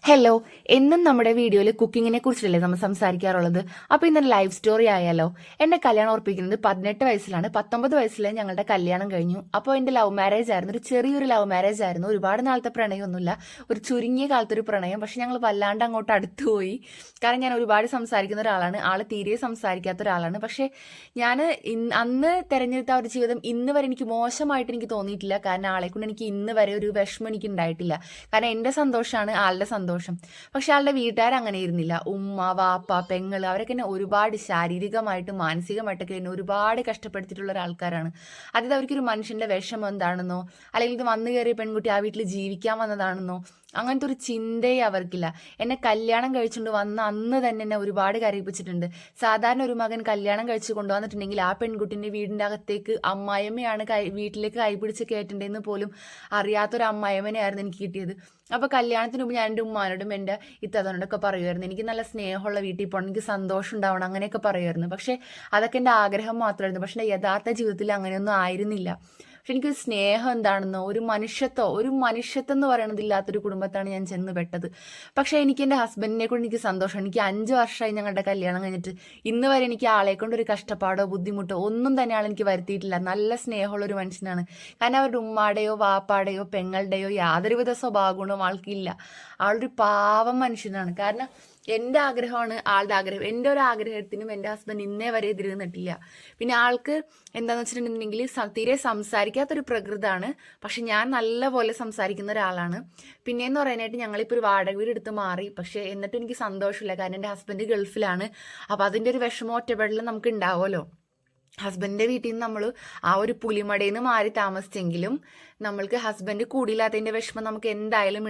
Hello, എന്നും നമ്മുടെ വീഡിയോയിൽ കുക്കിങ്ങിനെ കുറിച്ചല്ലേ നമ്മൾ സംസാരിക്കാറുള്ളത്. അപ്പോൾ ഇന്നൊരു ലൈഫ് സ്റ്റോറി ആയാലോ. എന്റെ കല്യാണം ഉറപ്പിക്കുന്നത് 18 വയസ്സിലാണ്. 19 വയസ്സിൽ ഞങ്ങളുടെ കല്യാണം കഴിഞ്ഞു. അപ്പോൾ എന്റെ ലവ് മാരേജ് ആയിരുന്നു, ഒരു ചെറിയൊരു ലവ് മാരേജ് ആയിരുന്നു. ഒരുപാട് നാളത്തെ പ്രണയമൊന്നുമില്ല, ഒരു ചുരുങ്ങിയ കാലത്തെ ഒരു പ്രണയം. പക്ഷെ ഞങ്ങൾ വല്ലാണ്ട് അങ്ങോട്ട് അടുത്തുപോയി. കാരണം ഞാൻ ഒരുപാട് സംസാരിക്കുന്ന ഒരാളാണ്, ആള് തീരെ സംസാരിക്കാത്ത ഒരാളാണ്. പക്ഷെ ഞാൻ അന്ന് തിരഞ്ഞെടുത്ത ഒരു ജീവിതം ഇന്ന് വരെ എനിക്ക് മോശമായിട്ട് എനിക്ക് തോന്നിയിട്ടില്ല. കാരണം ആളെ കൊണ്ട് എനിക്ക് ഇന്ന് വരെ ഒരു വിഷമം എനിക്ക് ഉണ്ടായിട്ടില്ല. കാരണം എന്റെ സന്തോഷമാണ് ആളുടെ സന്തോഷം. പക്ഷെ ആളുടെ വീട്ടുകാർ അങ്ങനെ ഇരുന്നില്ല. ഉമ്മ, വാപ്പ, പെങ്ങള് അവരൊക്കെ എന്നെ ഒരുപാട് ശാരീരികമായിട്ടും മാനസികമായിട്ടൊക്കെ എന്നെ ഒരുപാട് കഷ്ടപ്പെടുത്തിയിട്ടുള്ള ഒരാൾക്കാരാണ്. അതായത് അവർക്കൊരു മനുഷ്യന്റെ വിഷമം എന്താണെന്നോ, അല്ലെങ്കിൽ ഇത് വന്നു കയറിയ പെൺകുട്ടി ആ വീട്ടിൽ ജീവിക്കാൻ വന്നതാണെന്നോ അങ്ങനത്തെ ഒരു ചിന്തയെ അവർക്കില്ല. എന്നെ കല്യാണം കഴിച്ചുകൊണ്ട് വന്ന അന്ന് തന്നെ എന്നെ ഒരുപാട് കരയിപ്പിച്ചിട്ടുണ്ട്. സാധാരണ ഒരു മകൻ കല്യാണം കഴിച്ച് കൊണ്ടുവന്നിട്ടുണ്ടെങ്കിൽ ആ പെൺകുട്ടിന്റെ വീടിന്റെ അകത്തേക്ക് അമ്മായിയമ്മയാണ് വീട്ടിലേക്ക് കൈപിടിച്ച് കയറ്റേണ്ടതെന്ന് പോലും അറിയാത്തൊരു അമ്മായിയമ്മനെയായിരുന്നു എനിക്ക് കിട്ടിയത്. അപ്പോൾ കല്യാണത്തിന് മുമ്പ് ഞാൻ എൻ്റെ ഉമ്മാനോടും എൻ്റെ ഇത്താത്തനോടൊക്കെ പറയുമായിരുന്നു, എനിക്ക് നല്ല സ്നേഹമുള്ള വീട്ടിൽ പോകണം, എനിക്ക് സന്തോഷം ഉണ്ടാവണം, അങ്ങനെയൊക്കെ പറയുമായിരുന്നു. പക്ഷേ അതൊക്കെ എൻ്റെ ആഗ്രഹം മാത്രമായിരുന്നു. പക്ഷേ യഥാർത്ഥ ജീവിതത്തിൽ അങ്ങനെയൊന്നും ആയിരുന്നില്ല. പക്ഷെ എനിക്കൊരു സ്നേഹം എന്താണെന്നോ, ഒരു മനുഷ്യത്വം എന്ന് പറയുന്നത് ഇല്ലാത്തൊരു കുടുംബത്താണ് ഞാൻ ചെന്ന് പെട്ടത്. പക്ഷെ എനിക്ക് എൻ്റെ ഹസ്ബൻഡിനെ കൊണ്ട് എനിക്ക് സന്തോഷമാണ്. എനിക്ക് 5 വർഷമായി ഞങ്ങളുടെ കല്യാണം കഴിഞ്ഞിട്ട് ഇന്ന് വരെ എനിക്ക് ആളെ കൊണ്ട് ഒരു കഷ്ടപ്പാടോ ബുദ്ധിമുട്ടോ ഒന്നും തന്നെ ആൾ എനിക്ക് വരുത്തിയിട്ടില്ല. നല്ല സ്നേഹമുള്ള ഒരു മനുഷ്യനാണ്. കാരണം അവരുടെ ഉമ്മാടെയോ വാപ്പാടെയോ പെങ്ങളുടെയോ യാതൊരുവിധ സ്വഭാവ ഗുണവും ആൾക്കില്ല. ആളൊരു പാവം മനുഷ്യനാണ്. കാരണം എൻ്റെ ആഗ്രഹമാണ് ആളുടെ ആഗ്രഹം. എൻ്റെ ഒരു ആഗ്രഹത്തിനും എൻ്റെ ഹസ്ബൻഡ് ഇന്നേ വരെ എതിര് നിന്നിട്ടില്ല. പിന്നെ ആൾക്ക് എന്താണെന്ന് വെച്ചിട്ടുണ്ടെങ്കിൽ തീരെ സംസാരിക്കാത്തൊരു പ്രകൃതാണ്. പക്ഷെ ഞാൻ നല്ലപോലെ സംസാരിക്കുന്ന ഒരാളാണ്. പിന്നെയെന്ന് പറയാനായിട്ട് ഞങ്ങളിപ്പോൾ ഒരു വാടക വീട് എടുത്ത് മാറി. പക്ഷേ എന്നിട്ടും എനിക്ക് സന്തോഷമില്ല. കാരണം എൻ്റെ ഹസ്ബൻഡ് ഗൾഫിലാണ്. അപ്പോൾ അതിൻ്റെ ഒരു വിഷമം ഒറ്റപ്പെടലും നമുക്ക് ഉണ്ടാവുമല്ലോ. ഹസ്ബൻഡിൻ്റെ വീട്ടിൽ നിന്ന് നമ്മൾ ആ ഒരു പുലിമടയിൽ നിന്ന് മാറി താമസിച്ചെങ്കിലും നമ്മൾക്ക് ഹസ്ബൻഡ് കൂടിയില്ലാത്തതിൻ്റെ വിഷമം നമുക്ക് എന്തായാലും